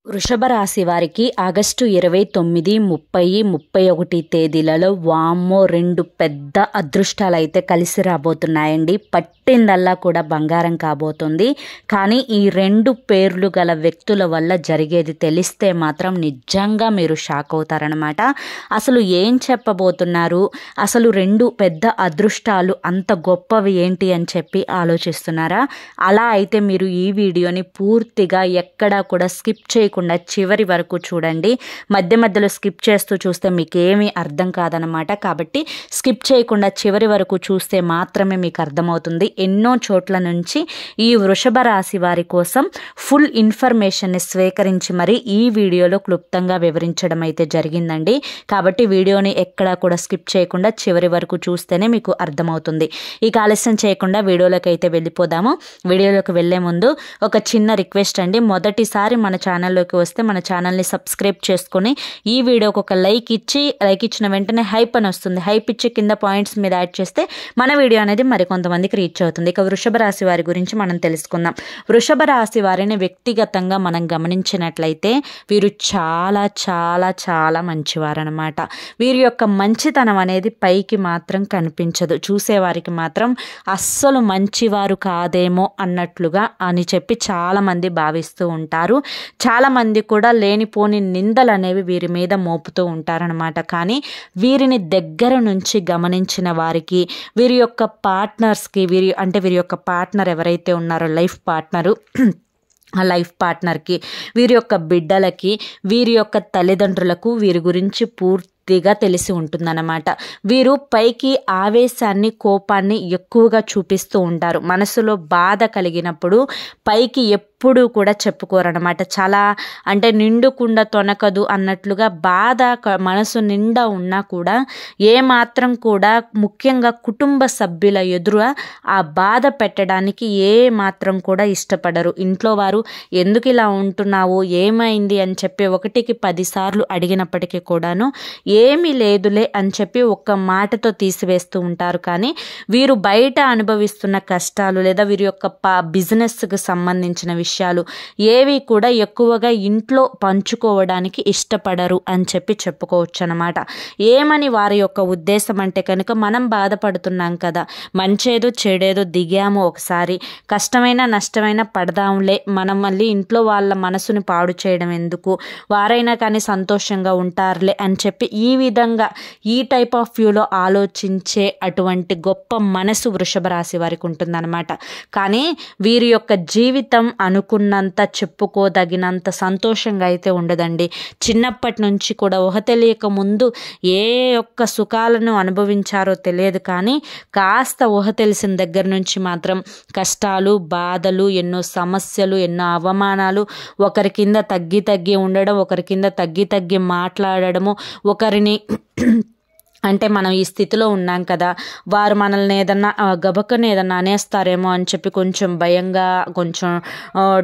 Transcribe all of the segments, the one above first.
వృషభ రాశి వారికి ఆగస్టు 29, 30, 31 తేదీలలో వామ్మో 2 పెద్ద అదృష్టాలు అయితే కలిసి రాబోతున్నాయండి. పట్టిందల్లా కూడా బంగారం కాబోతుంది. కానీ ఈ 2 పేర్లు గల వ్యక్తుల వల్ల జరిగేది తెలిస్తే మాత్రం నిజంగా మీరు షాక్ అవుతారనమాట. అసలు ఏం చెప్పబోతున్నారు, అసలు 2 పెద్ద అదృష్టాలు అంత గొప్పవి ఏంటి అని చెప్పి ఆలోచిస్తున్నారా? అలా అయితే మీరు ఈ వీడియోని పూర్తిగా ఎక్కడా కూడా స్కిప్ చేయకుండా చివరి వరకు చూడండి. మధ్య మధ్యలో స్కిప్ చేస్తూ చూస్తే మీకు ఏమీ అర్థం కాదనమాట. కాబట్టి స్కిప్ చేయకుండా చివరి వరకు చూస్తే మాత్రమే మీకు అర్థమవుతుంది. ఎన్నో చోట్ల నుంచి ఈ వృషభ రాశి వారి కోసం ఫుల్ ఇన్ఫర్మేషన్ని స్వీకరించి మరి ఈ వీడియోలో క్లుప్తంగా వివరించడం అయితే జరిగిందండి. కాబట్టి వీడియోని ఎక్కడా కూడా స్కిప్ చేయకుండా చివరి వరకు చూస్తేనే మీకు అర్థమవుతుంది. ఇక ఆలస్యం చేయకుండా వీడియోలోకి అయితే వెళ్ళిపోదాము. వీడియోలోకి వెళ్ళే ముందు ఒక చిన్న రిక్వెస్ట్ అండి. మొదటిసారి మన ఛానల్లోకి వస్తే మన ఛానల్ని సబ్స్క్రైబ్ చేసుకొని ఈ వీడియోకి ఒక లైక్ ఇచ్చిన వెంటనే హైప్ అని వస్తుంది. హైప్ ఇచ్చి కింద పాయింట్స్ మీద యాడ్ చేస్తే మన వీడియో అనేది మరికొంతమందికి రీచ్ అవుతుంది. ఇక వృషభ రాశి వారి గురించి మనం తెలుసుకుందాం. వృషభ రాశి వారిని వ్యక్తిగతంగా మనం గమనించినట్లయితే వీరు చాలా చాలా చాలా మంచివారనమాట. వీరి యొక్క మంచితనం అనేది పైకి మాత్రం కనిపించదు. చూసేవారికి మాత్రం అస్సలు మంచివారు కాదేమో అన్నట్లుగా అని చెప్పి చాలామంది భావిస్తూ ఉంటారు. చాలామంది కూడా లేనిపోని నిందలు అనేవి వీరి మీద మోపుతూ ఉంటారనమాట. కానీ వీరిని దగ్గర నుంచి గమనించిన వారికి, వీరి యొక్క పార్ట్నర్స్కి, వీరి యొక్క పార్ట్నర్ ఎవరైతే ఉన్నారో లైఫ్ పార్ట్నర్కి, వీరి యొక్క బిడ్డలకి, వీరి యొక్క తల్లిదండ్రులకు వీరి గురించి పూర్తిగా తెలిసి ఉంటుందన్నమాట. వీరు పైకి ఆవేశాన్ని, కోపాన్ని ఎక్కువగా చూపిస్తూ ఉంటారు. మనసులో బాధ కలిగినప్పుడు పైకి ఎప్పుడూ కూడా చెప్పుకోరనమాట. చాలా అంటే నిండుకుండా తొనకదు అన్నట్లుగా బాధ మనసు నిండా ఉన్నా కూడా ఏమాత్రం కూడా ముఖ్యంగా కుటుంబ సభ్యుల ఎదురు ఆ బాధ పెట్టడానికి ఏ మాత్రం కూడా ఇష్టపడరు. ఇంట్లో వారు ఎందుకు ఇలా ఉంటున్నావు, ఏమైంది అని చెప్పి 1కి 10 సార్లు అడిగినప్పటికీ కూడాను ఏమీ లేదులే అని చెప్పి ఒక్క మాటతో తీసివేస్తూ ఉంటారు. కానీ వీరు బయట అనుభవిస్తున్న కష్టాలు లేదా వీరి యొక్క బిజినెస్కి సంబంధించిన విషయాలు ఏవి కూడా ఎక్కువగా ఇంట్లో పంచుకోవడానికి ఇష్టపడరు అని చెప్పి చెప్పుకోవచ్చు అనమాట. ఏమని వారి యొక్క ఉద్దేశం అంటే కనుక మనం బాధపడుతున్నాం కదా, మంచేదో చెడేదో దిగాము, ఒకసారి కష్టమైన నష్టమైన పడదాంలే, మనం మళ్ళీ ఇంట్లో వాళ్ళ మనసుని పాడు చేయడం ఎందుకు, వారైనా కానీ సంతోషంగా ఉంటారులే అని చెప్పి ఈ విధంగా ఈ టైప్ ఆఫ్ వ్యూలో ఆలోచించే అటువంటి గొప్ప మనసు వృషభ రాశి వారికి ఉంటుందన్నమాట. కానీ వీరి యొక్క జీవితం అనుకున్నంత చెప్పుకోదగినంత సంతోషంగా అయితే ఉండదండి. చిన్నప్పటి నుంచి కూడా ఊహ తెలియక ముందు ఏ యొక్క సుఖాలను అనుభవించారో తెలియదు. కానీ కాస్త ఊహ తెలిసిన దగ్గర నుంచి మాత్రం కష్టాలు, బాధలు, ఎన్నో సమస్యలు, ఎన్నో అవమానాలు, ఒకరి కింద తగ్గి ఉండడం, ఒకరి కింద తగ్గి మాట్లాడడము, ఒకరిని అంటే మనం ఈ స్థితిలో ఉన్నాం కదా, వారు మనల్ని ఏదన్నా గబక్కని ఏదన్నా అనేస్తారేమో అని చెప్పి కొంచెం భయంగా, కొంచెం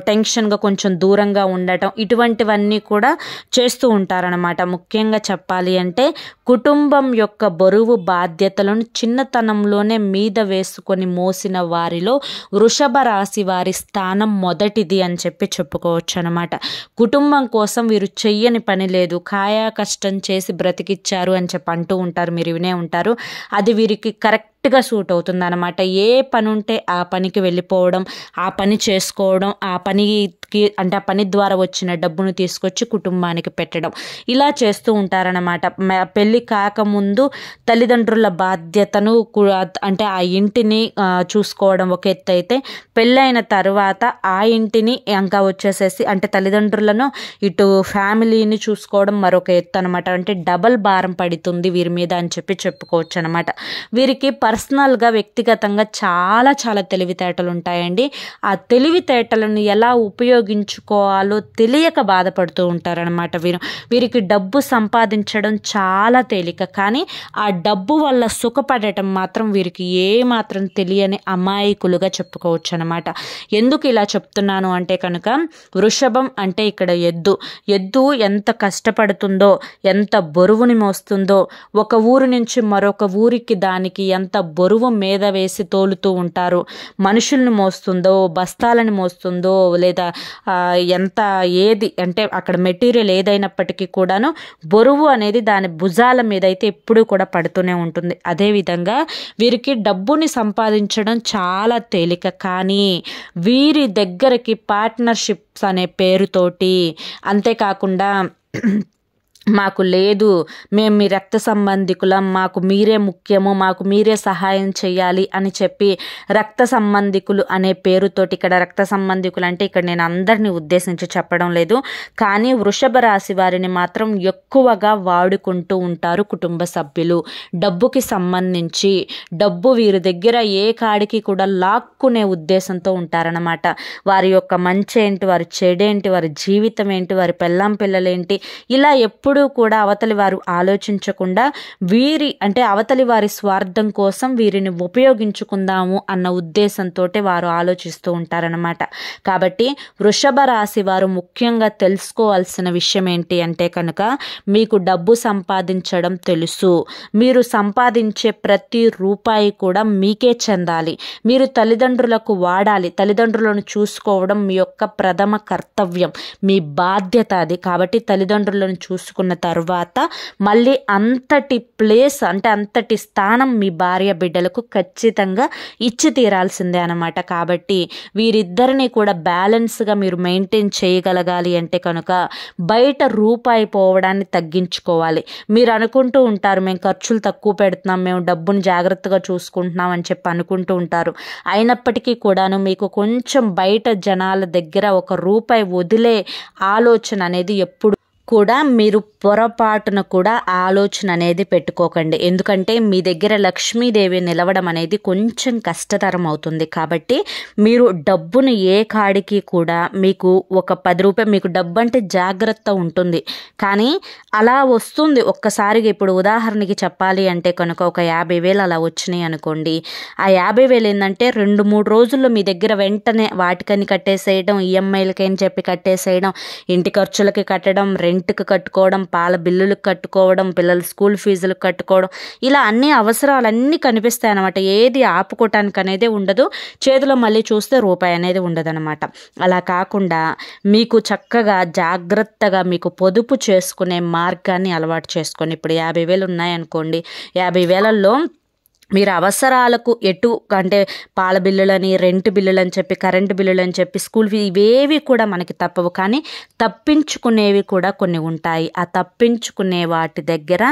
టెన్షన్గా, కొంచెం దూరంగా ఉండటం, ఇటువంటివన్నీ కూడా చేస్తూ ఉంటారనమాట. ముఖ్యంగా చెప్పాలి అంటే కుటుంబం యొక్క బరువు బాధ్యతలను చిన్నతనంలోనే మీద వేసుకొని మోసిన వారిలో వృషభ రాశి వారి స్థానం మొదటిది అని చెప్పి చెప్పుకోవచ్చు అనమాట. కుటుంబం కోసం వీరు చెయ్యని పని లేదు, కాయా కష్టం చేసి బ్రతికిచ్చారు అని చెప్పి అంటూ ఉంటారు. మీరు వినే ఉంటారు. అది వీరికి కరెక్ట్గా సూట్ అవుతుంది అనమాట. ఏ పని ఉంటే ఆ పనికి వెళ్ళిపోవడం, ఆ పని చేసుకోవడం, ఆ పనికి అంటే ఆ పని ద్వారా వచ్చిన డబ్బును తీసుకొచ్చి కుటుంబానికి పెట్టడం, ఇలా చేస్తూ ఉంటారనమాట. పెళ్ళి కాకముందు తల్లిదండ్రుల బాధ్యతను అంటే ఆ ఇంటిని చూసుకోవడం ఒక ఎత్తు అయితే, పెళ్ళైన తర్వాత ఆ ఇంటిని ఇంకా వచ్చేసేసి అంటే తల్లిదండ్రులను ఇటు ఫ్యామిలీని చూసుకోవడం మరొక ఎత్తు అనమాట. అంటే డబల్ భారం పడుతుంది వీరి మీద అని చెప్పి చెప్పుకోవచ్చు అనమాట. వీరికి పర్సనల్గా, వ్యక్తిగతంగా చాలా చాలా తెలివితేటలు ఉంటాయండి. ఆ తెలివితేటలను ఎలా ఉపయోగించుకోవాలో తెలియక బాధపడుతూ ఉంటారనమాట. వీరికి డబ్బు సంపాదించడం చాలా తేలిక, కానీ ఆ డబ్బు వల్ల సుఖపడటం మాత్రం వీరికి ఏమాత్రం తెలియని అమాయకులుగా చెప్పుకోవచ్చు అనమాట. ఎందుకు ఇలా చెప్తున్నాను అంటే కనుక వృషభం అంటే ఇక్కడ ఎద్దు ఎంత కష్టపడుతుందో, ఎంత బరువుని మోస్తుందో, ఒక ఊరు నుంచి మరొక ఊరికి దానికి ఎంత బరువు మీద వేసి తోలుతూ ఉంటారు. మనుషుల్ని మోస్తుందో, బస్తాలను మోస్తుందో, లేదా ఎంత ఏది అంటే అక్కడ మెటీరియల్ ఏదైనప్పటికీ కూడాను బరువు అనేది దాని భుజాల మీద అయితే ఎప్పుడూ కూడా పడుతూనే ఉంటుంది. అదేవిధంగా వీరికి డబ్బుని సంపాదించడం చాలా తేలిక, కానీ వీరి దగ్గరికి పార్ట్నర్షిప్స్ అనే పేరుతోటి, అంతేకాకుండా మాకు లేదు, మేము మీ రక్త సంబంధికులం, మాకు మీరే ముఖ్యము, మాకు మీరే సహాయం చేయాలి అని చెప్పి రక్త సంబంధికులు అనే పేరుతోటి, ఇక్కడ రక్త సంబంధికులు అంటే ఇక్కడ నేను అందరినీ ఉద్దేశించి చెప్పడం లేదు, కానీ వృషభ రాశి వారిని మాత్రం ఎక్కువగా వాడుకుంటూ ఉంటారు కుటుంబ సభ్యులు. డబ్బుకి సంబంధించి డబ్బు వీరి దగ్గర ఏ కాడికి కూడా లాక్కునే ఉద్దేశంతో ఉంటారన్నమాట. వారి యొక్క మంచి ఏంటి, వారి చెడేంటి, వారి జీవితం ఏంటి, వారి పెళ్ళాం పిల్లలేంటి, ఇలా ఎప్పుడూ కూడా అవతలి వారు ఆలోచించకుండా వీరి అంటే అవతలి వారి స్వార్థం కోసం వీరిని ఉపయోగించుకుందాము అన్న ఉద్దేశంతో వారు ఆలోచిస్తూ ఉంటారన్నమాట. కాబట్టి వృషభ రాశి వారు ముఖ్యంగా తెలుసుకోవాల్సిన విషయం ఏంటి అంటే కనుక, మీకు డబ్బు సంపాదించడం తెలుసు, మీరు సంపాదించే ప్రతి రూపాయి కూడా మీకే చెందాలి, మీరు తల్లిదండ్రులకు వాడాలి, తల్లిదండ్రులను చూసుకోవడం మీ యొక్క ప్రథమ కర్తవ్యం, మీ బాధ్యత అది. కాబట్టి తల్లిదండ్రులను చూసుకున్న తర్వాత మళ్ళీ అంతటి ప్లేస్ అంటే అంతటి స్థానం మీ భార్య బిడ్డలకు ఖచ్చితంగా ఇచ్చి తీరాల్సిందే అన్నమాట. కాబట్టి వీరిద్దరిని కూడా బ్యాలెన్స్గా మీరు మెయింటైన్ చేయగలగాలి అంటే కనుక బయట రూపాయి పోవడాన్ని తగ్గించుకోవాలి. మీరు అనుకుంటూ ఉంటారు మేము ఖర్చులు తక్కువ పెడుతున్నాం, మేము డబ్బును జాగ్రత్తగా చూసుకుంటున్నాం అని చెప్పి అనుకుంటూ ఉంటారు. అయినప్పటికీ కూడాను మీకు కొంచెం బయట జనాల దగ్గర ఒక రూపాయి వదిలే ఆలోచన అనేది ఎప్పుడు కూడా మీరు పొరపాటున కూడా ఆలోచన అనేది పెట్టుకోకండి. ఎందుకంటే మీ దగ్గర లక్ష్మీదేవి నిలవడం అనేది కొంచెం కష్టతరం అవుతుంది. కాబట్టి మీరు డబ్బును ఏ కాడికి కూడా మీకు ఒక 10 రూపాయలు మీకు డబ్బు అంటే జాగ్రత్త ఉంటుంది, కానీ అలా వస్తుంది ఒక్కసారిగా. ఇప్పుడు ఉదాహరణకి చెప్పాలి అంటే కనుక ఒక 50,000 అలా వచ్చినాయి అనుకోండి. ఆ 50,000 ఏంటంటే 2-3 రోజుల్లో మీ దగ్గర వెంటనే వాటికని కట్టేసేయడం, ఈఎంఐలకి అని చెప్పి కట్టేసేయడం, ఇంటి ఖర్చులకి కట్టడం, రెంట్కి కట్టుకోవడం, పాల బిల్లులకు కట్టుకోవడం, పిల్లల స్కూల్ ఫీజులకు కట్టుకోవడం, ఇలా అన్ని అవసరాలన్నీ కనిపిస్తాయి అన్నమాట. ఏది ఆపుకోవటానికి అనేది ఉండదు, చేతిలో మళ్ళీ చూస్తే రూపాయి అనేది ఉండదన్నమాట. అలా కాకుండా మీకు చక్కగా జాగ్రత్తగా మీకు పొదుపు చేసుకునే మార్గాన్ని అలవాటు చేసుకొని, ఇప్పుడు 50,000 ఉన్నాయనుకోండి, 50,000లో మీరు అవసరాలకు ఎటు అంటే పాల బిల్లులని, రెంట్ బిల్లులని చెప్పి, కరెంటు బిల్లులని చెప్పి, స్కూల్ ఫీ ఇవేవి కూడా మనకి తప్పవు, కానీ తప్పించుకునేవి కూడా కొన్ని ఉంటాయి. ఆ తప్పించుకునే వాటి దగ్గర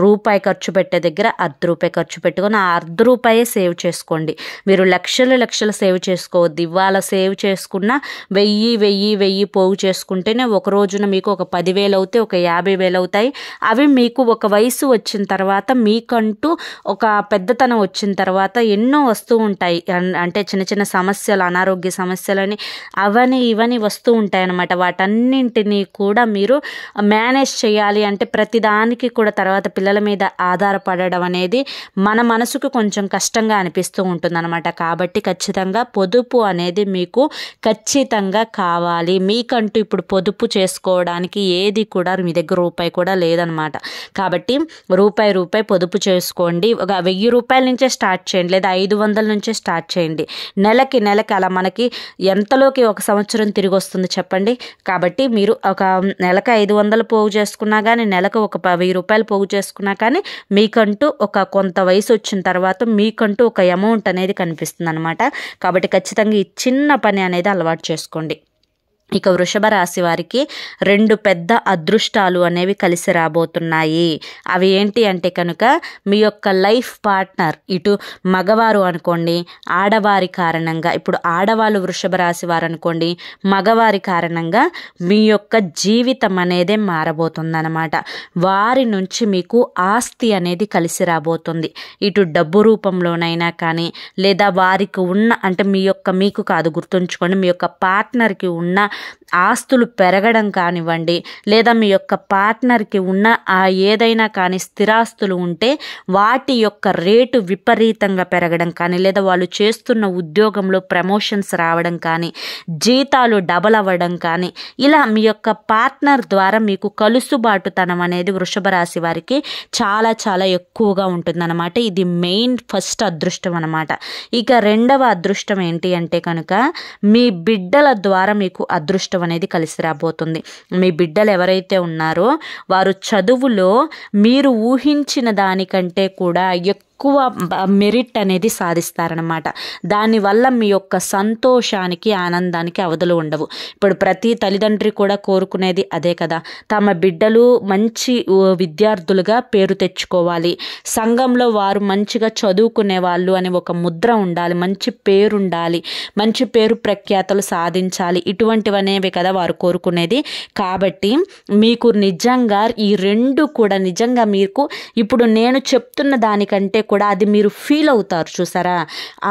రూపాయి ఖర్చు పెట్టే దగ్గర ₹1 ఖర్చు పెట్టుకొని ఆ ₹1 సేవ్ చేసుకోండి. మీరు లక్షలు సేవ్ చేసుకోవద్దు. ఇవాళ సేవ్ చేసుకున్న 1000 పోగు చేసుకుంటేనే ఒక రోజున మీకు ఒక 10,000 అవుతాయి, ఒక 50,000 అవుతాయి. అవి మీకు ఒక వయసు వచ్చిన తర్వాత మీకంటూ ఒక పెద్దతనం వచ్చిన తర్వాత ఎన్నో వస్తూ ఉంటాయి. అంటే చిన్న చిన్న సమస్యలు, అనారోగ్య సమస్యలని అవని ఇవని వస్తూ ఉంటాయి అన్నమాట. వాటన్నింటినీ కూడా మీరు మేనేజ్ చేయాలి అంటే ప్రతిదానికి కూడా తర్వాత పిల్లల మీద ఆధారపడడం అనేది మన మనసుకు కొంచెం కష్టంగా అనిపిస్తూ ఉంటుందన్నమాట. కాబట్టి ఖచ్చితంగా పొదుపు అనేది మీకు ఖచ్చితంగా కావాలి. మీకంటూ ఇప్పుడు పొదుపు చేసుకోవడానికి ఏది కూడా మీ దగ్గర రూపాయి కూడా లేదనమాట. కాబట్టి రూపాయి పొదుపు చేసుకోండి. ఒక ₹1000 నుంచే స్టార్ట్ చేయండి, లేదా 500 నుంచే స్టార్ట్ చేయండి. నెలకి అలా మనకి ఎంతలోకి ఒక సంవత్సరం తిరిగి వస్తుంది చెప్పండి. కాబట్టి మీరు ఒక నెలకు 500 పోగు చేసుకున్నా కానీ, నెలకు ఒక ₹1000 పోగు చేసుకున్నా కానీ మీకంటూ ఒక కొంత వయసు వచ్చిన తర్వాత మీకంటూ ఒక అమౌంట్ అనేది కనిపిస్తుంది అనమాట. కాబట్టి ఖచ్చితంగా ఈ చిన్న పని అనేది అలవాటు చేసుకోండి. ఇక వృషభ రాశి వారికి 2 పెద్ద అదృష్టాలు అనేవి కలిసి రాబోతున్నాయి. అవి ఏంటి అంటే కనుక మీ యొక్క లైఫ్ పార్ట్నర్, ఇటు మగవారు అనుకోండి, ఆడవారి కారణంగా, ఇప్పుడు ఆడవాళ్ళు వృషభ రాశి వారు అనుకోండి, మగవారి కారణంగా మీ యొక్క జీవితం అనేది మారబోతుందన్నమాట. వారి నుంచి మీకు ఆస్తి అనేది కలిసి రాబోతుంది. ఇటు డబ్బు రూపంలోనైనా కానీ, లేదా వారికి ఉన్న అంటే మీకు కాదు, గుర్తుంచుకోండి, మీ యొక్క పార్ట్నర్కి ఉన్న ఆస్తులు పెరగడం కానివ్వండి, లేదా మీ యొక్క పార్ట్నర్కి ఉన్న ఏదైనా కానీ స్థిరాస్తులు ఉంటే వాటి యొక్క రేటు విపరీతంగా పెరగడం కానీ, లేదా వాళ్ళు చేస్తున్న ఉద్యోగంలో ప్రమోషన్స్ రావడం కానీ, జీతాలు డబల్ అవ్వడం కానీ, ఇలా మీ యొక్క పార్ట్నర్ ద్వారా మీకు కలుసుబాటుతనం అనేది వృషభ రాశి వారికి చాలా చాలా ఎక్కువగా ఉంటుందన్నమాట. ఇది మెయిన్ ఫస్ట్ అదృష్టం అన్నమాట. ఇక రెండవ అదృష్టం ఏంటి అంటే కనుక మీ బిడ్డల ద్వారా మీకు అదృష్టం అనేది కలిసి రాబోతుంది. మీ బిడ్డలు ఎవరైతే ఉన్నారో వారు చదువులో మీరు ఊహించిన దానికంటే కూడా ఎక్కువ మెరిట్ అనేది సాధిస్తారనమాట. దానివల్ల మీ యొక్క సంతోషానికి ఆనందానికి అవధులు ఉండవు. ఇప్పుడు ప్రతి తల్లిదండ్రి కూడా కోరుకునేది అదే కదా, తమ బిడ్డలు మంచి విద్యార్థులుగా పేరు తెచ్చుకోవాలి, సంఘంలో వారు మంచిగా చదువుకునే వాళ్ళు అని ఒక ముద్ర ఉండాలి, మంచి పేరు ఉండాలి, మంచి పేరు ప్రఖ్యాతలు సాధించాలి, ఇటువంటివనేవి కదా వారు కోరుకునేది. కాబట్టి మీకు నిజంగా ఈ రెండు కూడా నిజంగా మీకు ఇప్పుడు నేను చెప్తున్న దానికంటే కూడా అది మీరు ఫీల్ అవుతారు చూసారా.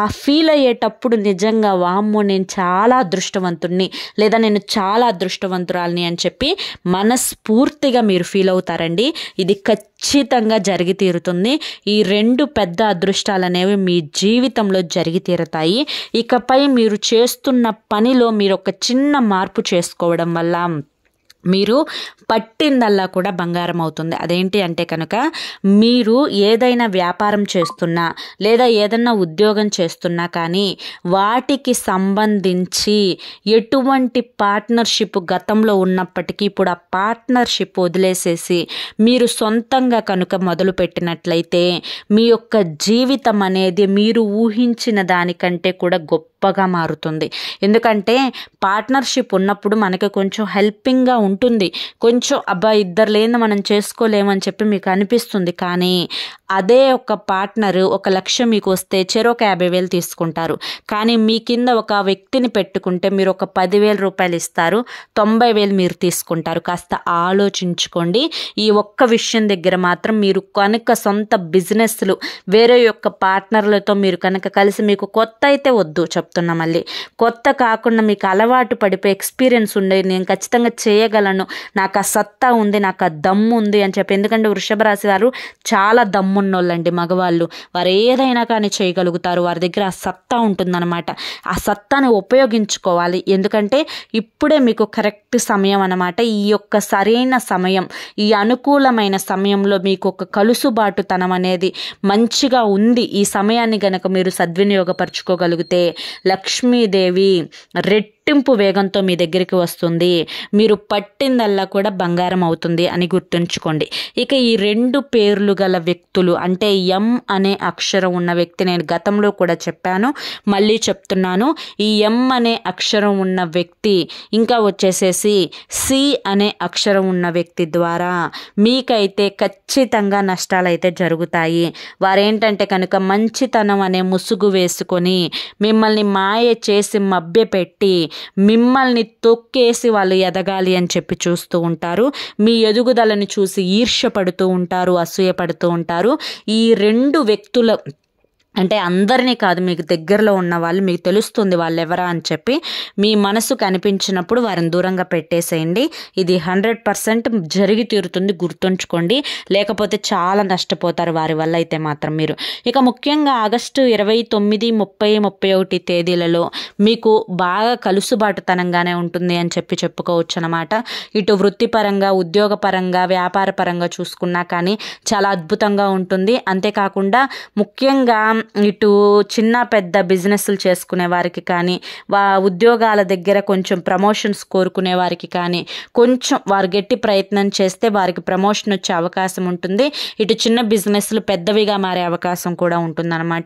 ఆ ఫీల్ అయ్యేటప్పుడు నిజంగా వామ్మో నేను చాలా అదృష్టవంతుణ్ణి లేదా నేను చాలా అదృష్టవంతురాలిని అని చెప్పి మనస్ఫూర్తిగా మీరు ఫీల్ అవుతారండి. ఇది ఖచ్చితంగా జరిగి తీరుతుంది. ఈ రెండు పెద్ద అదృష్టాలు అనేవి మీ జీవితంలో జరిగి తీరుతాయి. ఇకపై మీరు చేస్తున్న పనిలో మీరు ఒక చిన్న మార్పు చేసుకోవడం వల్ల మీరు పట్టిందల్లా కూడా బంగారం అవుతుంది. అదేంటి అంటే కనుక మీరు ఏదైనా వ్యాపారం చేస్తున్నా లేదా ఏదైనా ఉద్యోగం చేస్తున్నా కానీ వాటికి సంబంధించి ఎటువంటి పార్ట్నర్షిప్ గతంలో ఉన్నప్పటికీ ఇప్పుడు ఆ పార్ట్నర్షిప్ వదిలేసేసి మీరు సొంతంగా కనుక మొదలు పెట్టినట్లయితే మీ యొక్క జీవితం అనేది మీరు ఊహించిన దానికంటే కూడా గొప్పగా మారుతుంది. ఎందుకంటే పార్ట్నర్షిప్ ఉన్నప్పుడు మనకి కొంచెం హెల్పింగ్గా ఉంటుంది, కొంచెం అబ్బా ఇద్దరు లేని మనం చేసుకోలేమని చెప్పి మీకు అనిపిస్తుంది. కానీ అదే ఒక పార్ట్నర్ ఒక లక్ష్యం మీకు వస్తే చెరొక 50,000 తీసుకుంటారు. కానీ మీ కింద ఒక వ్యక్తిని పెట్టుకుంటే మీరు ఒక 10,000 రూపాయలు ఇస్తారు, 90,000 మీరు తీసుకుంటారు. కాస్త ఆలోచించుకోండి. ఈ ఒక్క విషయం దగ్గర మాత్రం మీరు కనుక సొంత బిజినెస్లు వేరే యొక్క పార్ట్నర్లతో మీరు కనుక కలిసి, మీకు కొత్త అయితే వద్దు చెప్తున్నా, మళ్ళీ కొత్త కాకుండా మీకు అలవాటు పడిపోయి ఎక్స్పీరియన్స్ ఉండే నేను ఖచ్చితంగా చేయగలను, నాకు ఆ సత్తా ఉంది, నాకు ఆ దమ్ము ఉంది అని చెప్పి. ఎందుకంటే వృషభ రాశి వారు చాలా దమ్మున్నోళ్ళండి, మగవాళ్ళు. వారు ఏదైనా కానీ చేయగలుగుతారు, వారి దగ్గర ఆ సత్తా ఉంటుందన్నమాట. ఆ సత్తాను ఉపయోగించుకోవాలి. ఎందుకంటే ఇప్పుడే మీకు కరెక్ట్ సమయం అన్నమాట. ఈ యొక్క సరైన సమయం, ఈ అనుకూలమైన సమయంలో మీకు ఒక కలుసుబాటుతనం అనేది మంచిగా ఉంది. ఈ సమయాన్ని గనక మీరు సద్వినియోగపరచుకోగలిగితే లక్ష్మీదేవి రెట్టింపు వేగంతో మీ దగ్గరికి వస్తుంది. మీరు పట్టిందల్లా కూడా బంగారం అవుతుంది అని గుర్తుంచుకోండి. ఇక ఈ రెండు పేర్లు గల వ్యక్తులు అంటే ఎం అనే అక్షరం ఉన్న వ్యక్తి, నేను గతంలో కూడా చెప్పాను, మళ్ళీ చెప్తున్నాను. ఈ ఎం అనే అక్షరం ఉన్న వ్యక్తి ఇంకా వచ్చేసేసి సి అనే అక్షరం ఉన్న వ్యక్తి ద్వారా మీకైతే ఖచ్చితంగా నష్టాలు అయితే జరుగుతాయి. వారేంటంటే కనుక మంచితనం అనే ముసుగు వేసుకొని మిమ్మల్ని మాయ చేసి మభ్యపెట్టి మిమ్మల్ని తొక్కేసి వాళ్ళు ఎదగాలి అని చెప్పి చూస్తూ ఉంటారు. మీ ఎదుగుదలను చూసి ఈర్ష్యపడుతూ ఉంటారు, అసూయపడుతూ ఉంటారు. ఈ రెండు వ్యక్తుల అంటే అందరినీ కాదు, మీకు దగ్గరలో ఉన్న వాళ్ళు, మీకు తెలుస్తుంది వాళ్ళు ఎవరా అని చెప్పి, మీ మనసుకు అనిపించినప్పుడు వారిని దూరంగా పెట్టేసేయండి. ఇది 100% జరిగి తీరుతుంది, గుర్తుంచుకోండి. లేకపోతే చాలా నష్టపోతారు వారి వల్ల అయితే మాత్రం మీరు. ఇక ముఖ్యంగా ఆగస్టు 29, 30, 31 తేదీలలో మీకు బాగా కలుసుబాటుతనంగానే ఉంటుంది అని చెప్పి చెప్పుకోవచ్చు అనమాట. ఇటు వృత్తిపరంగా, ఉద్యోగపరంగా, వ్యాపార పరంగా చూసుకున్నా కానీ చాలా అద్భుతంగా ఉంటుంది. అంతేకాకుండా ముఖ్యంగా ఇటు చిన్న పెద్ద బిజినెస్లు చేసుకునే వారికి కానీ, ఉద్యోగాల దగ్గర కొంచెం ప్రమోషన్స్ కోరుకునే వారికి కానీ కొంచెం వారు గట్టి ప్రయత్నం చేస్తే వారికి ప్రమోషన్ వచ్చే అవకాశం ఉంటుంది. ఇటు చిన్న బిజినెస్లు పెద్దవిగా మారే అవకాశం కూడా ఉంటుందన్నమాట.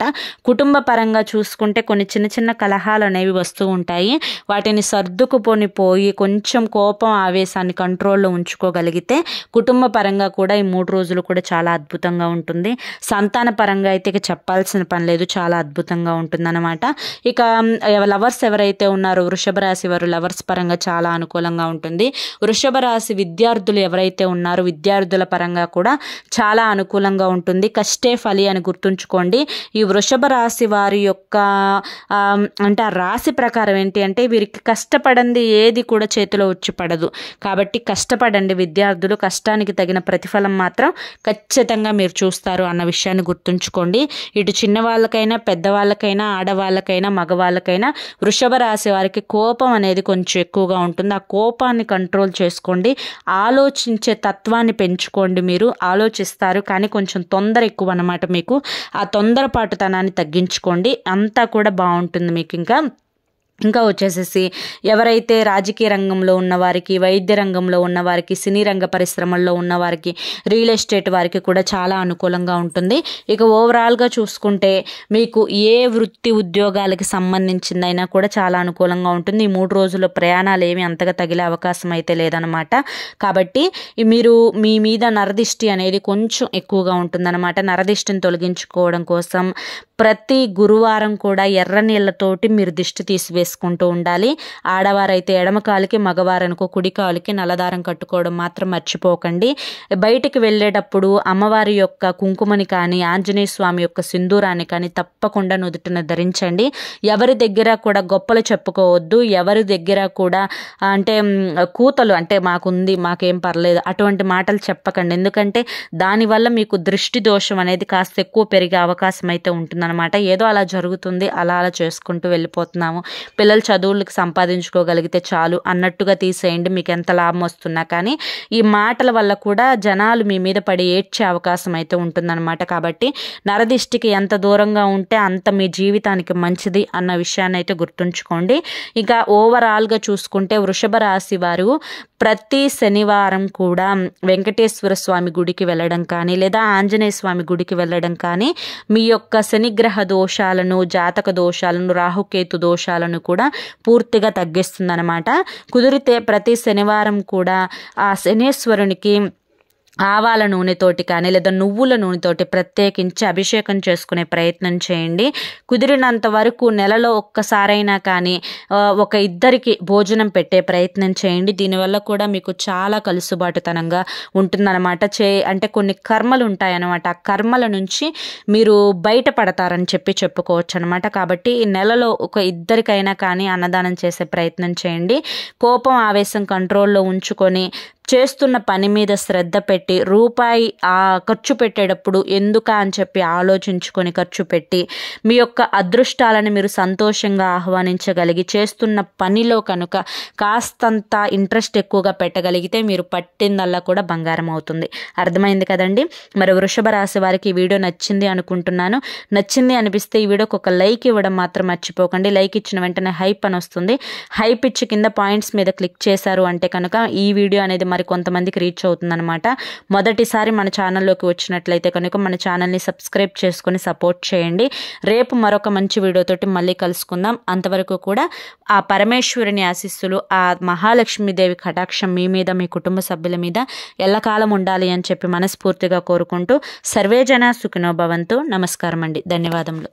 కుటుంబ పరంగా చూసుకుంటే కొన్ని చిన్న చిన్న కలహాలు అనేవి వస్తూ ఉంటాయి. వాటిని సర్దుకుపోయి కొంచెం కోపం ఆవేశాన్ని కంట్రోల్లో ఉంచుకోగలిగితే కుటుంబ పరంగా కూడా ఈ 3 రోజులు కూడా చాలా అద్భుతంగా ఉంటుంది. సంతాన పరంగా అయితే చెప్పాల్సిన పని లేదు, చాలా అద్భుతంగా ఉంటుందన్నమాట. ఇక లవర్స్ ఎవరైతే ఉన్నారో వృషభ రాశి వారు లవర్స్ పరంగా చాలా అనుకూలంగా ఉంటుంది. వృషభ రాశి విద్యార్థులు ఎవరైతే ఉన్నారో విద్యార్థుల పరంగా కూడా చాలా అనుకూలంగా ఉంటుంది. కష్టే ఫలి అని గుర్తుంచుకోండి. ఈ వృషభ రాశి వారి యొక్క అంటే ఆ రాశి ప్రకారం ఏంటి అంటే వీరికి కష్టపడింది ఏది కూడా చేతిలో వచ్చి పడదు. కాబట్టి కష్టపడండి విద్యార్థులు, కష్టానికి తగిన ప్రతిఫలం మాత్రం ఖచ్చితంగా మీరు చూస్తారు అన్న విషయాన్ని గుర్తుంచుకోండి. ఇటు చిన్నవాళ్ళకైనా పెద్దవాళ్ళకైనా ఆడవాళ్ళకైనా మగవాళ్ళకైనా వృషభ రాశి వారికి కోపం అనేది కొంచెం ఎక్కువగా ఉంటుంది. ఆ కోపాన్ని కంట్రోల్ చేసుకోండి. ఆలోచించే తత్వాన్ని పెంచుకోండి. మీరు ఆలోచిస్తారు కానీ కొంచెం తొందర ఎక్కువ అన్నమాట. మీకు ఆ తొందరపాటుతనాన్ని తగ్గించుకోండి, అంతా కూడా బాగుంటుంది మీకు. ఇంకా వచ్చేసేసి ఎవరైతే రాజకీయ రంగంలో ఉన్నవారికి, వైద్య రంగంలో ఉన్నవారికి, సినీ రంగ పరిశ్రమల్లో ఉన్నవారికి, రియల్ ఎస్టేట్ వారికి కూడా చాలా అనుకూలంగా ఉంటుంది. ఇక ఓవరాల్గా చూసుకుంటే మీకు ఏ వృత్తి ఉద్యోగాలకి సంబంధించిందైనా కూడా చాలా అనుకూలంగా ఉంటుంది. ఈ 3 రోజుల్లో ప్రయాణాలు ఏమి అంతగా తగిలే అవకాశం అయితే లేదనమాట. కాబట్టి మీరు మీ మీద నరదిష్టి అనేది కొంచెం ఎక్కువగా ఉంటుందన్నమాట. నరదిష్టిని తొలగించుకోవడం కోసం ప్రతి గురువారం కూడా ఎర్ర నీళ్ళతోటి మీరు దిష్టి తీసివేసుకుంటూ ఉండాలి. ఆడవారైతే ఎడమ కాలికి, మగవారనుకో కుడి కాలికి నల్లదారం కట్టుకోవడం మాత్రం మర్చిపోకండి. బయటికి వెళ్ళేటప్పుడు అమ్మవారి యొక్క కుంకుమని కానీ ఆంజనేయ స్వామి యొక్క సింధూరాన్ని కానీ తప్పకుండా నుదుటిన ధరించండి. ఎవరి దగ్గర కూడా గొప్పలు చెప్పుకోవద్దు. ఎవరి దగ్గర కూడా అంటే కూతలు అంటే మాకుంది మాకేం పర్లేదు అటువంటి మాటలు చెప్పకండి. ఎందుకంటే దానివల్ల మీకు దృష్టి దోషం అనేది కాస్త ఎక్కువ పెరిగే అవకాశం అయితే ఉంటుందన్నమాట. ఏదో అలా జరుగుతుంది, అలా చేసుకుంటూ వెళ్ళిపోతున్నాము, పిల్లలు చదువులకు సంపాదించుకోగలిగితే చాలు అన్నట్టుగా తీసేయండి. మీకు ఎంత లాభం వస్తున్నా కానీ ఈ మాటల వల్ల కూడా జనాలు మీ మీద పడి ఏడ్చే అవకాశం అయితే ఉంటుందన్నమాట. కాబట్టి నరదిష్టికి ఎంత దూరంగా ఉంటే అంత మీ జీవితానికి మంచిది అన్న విషయాన్ని అయితే గుర్తుంచుకోండి. ఇక ఓవరాల్గా చూసుకుంటే వృషభ రాశి వారు ప్రతి శనివారం కూడా వెంకటేశ్వర స్వామి గుడికి వెళ్ళడం కానీ లేదా ఆంజనేయ స్వామి గుడికి వెళ్ళడం కానీ మీ యొక్క శనిగ్రహ దోషాలను, జాతక దోషాలను, రాహుకేతు దోషాలను కూడా పూర్తిగా తగ్గిస్తుందన్నమాట. కుదిరితే ప్రతి శనివారం కూడా ఆ శనేశ్వరునికి ఆవాల నూనెతోటి కానీ లేదా నువ్వుల నూనెతోటి ప్రత్యేకించి అభిషేకం చేసుకునే ప్రయత్నం చేయండి. కుదిరినంత వరకు నెలలో ఒక్కసారైనా కానీ ఒక ఇద్దరికి భోజనం పెట్టే ప్రయత్నం చేయండి. దీనివల్ల కూడా మీకు చాలా కలుసుబాటుతనంగా ఉంటుందన్నమాట. అంటే కొన్ని కర్మలు ఉంటాయన్నమాట. ఆ కర్మల నుంచి మీరు బయటపడతారని చెప్పుకోవచ్చు అనమాట. కాబట్టి ఈ నెలలో ఒక ఇద్దరికైనా కానీ అన్నదానం చేసే ప్రయత్నం చేయండి. కోపం ఆవేశం కంట్రోల్లో ఉంచుకొని చేస్తున్న పని మీద శ్రద్ధ పెట్టి రూపాయి ఖర్చు పెట్టేటప్పుడు ఎందుకా అని చెప్పి ఆలోచించుకొని ఖర్చు పెట్టి మీ యొక్క అదృష్టాలను మీరు సంతోషంగా ఆహ్వానించగలిగి చేస్తున్న పనిలో కనుక కాస్తంత ఇంట్రెస్ట్ ఎక్కువగా పెట్టగలిగితే మీరు పట్టిందల్లా కూడా బంగారం అవుతుంది. అర్థమైంది కదండి. మరి వృషభ రాశి వారికి ఈ వీడియో నచ్చింది అనుకుంటున్నాను. నచ్చింది అనిపిస్తే ఈ వీడియోకి ఒక లైక్ ఇవ్వడం మాత్రం మర్చిపోకండి. లైక్ ఇచ్చిన వెంటనే హైప్ అని వస్తుంది. హైప్ ఇచ్చి కింద పాయింట్స్ మీద క్లిక్ చేశారు అంటే కనుక ఈ వీడియో అనేది మరి కొంతమందికి రీచ్ అవుతుందన్నమాట. మొదటిసారి మన ఛానల్లోకి వచ్చినట్లయితే కనుక మన ఛానల్ని సబ్స్క్రైబ్ చేసుకొని సపోర్ట్ చేయండి. రేపు మరొక మంచి వీడియోతోటి మళ్ళీ కలుసుకుందాం. అంతవరకు కూడా ఆ పరమేశ్వరుని ఆశీస్సులు, ఆ మహాలక్ష్మీదేవి కటాక్షం మీ మీద, మీ కుటుంబ సభ్యుల మీద ఎల్లకాలం ఉండాలి అని చెప్పి మనస్ఫూర్తిగా కోరుకుంటూ సర్వేజన సుఖినో భవంతు. నమస్కారం అండి. ధన్యవాదములు.